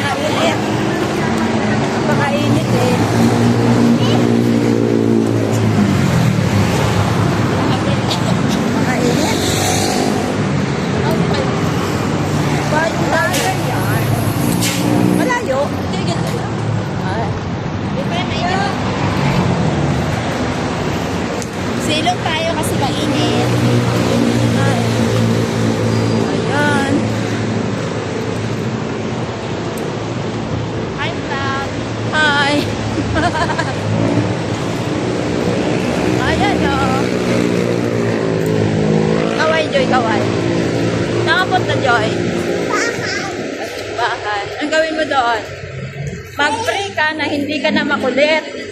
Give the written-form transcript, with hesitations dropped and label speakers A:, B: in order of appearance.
A: Napakainit. Napakainit eh. Napakainit. Bayo tayo yan. Malayo. Ay.
B: Silong tayo kasi mainit.
A: Ay. Ayan.
B: Hi, vlog.
A: Hi. Ayan o. Kaway, Joy, kaway. Nakapunta, Joy. Bahay. Ang gawin mo doon? Mag-pray ka na hindi ka na makulit.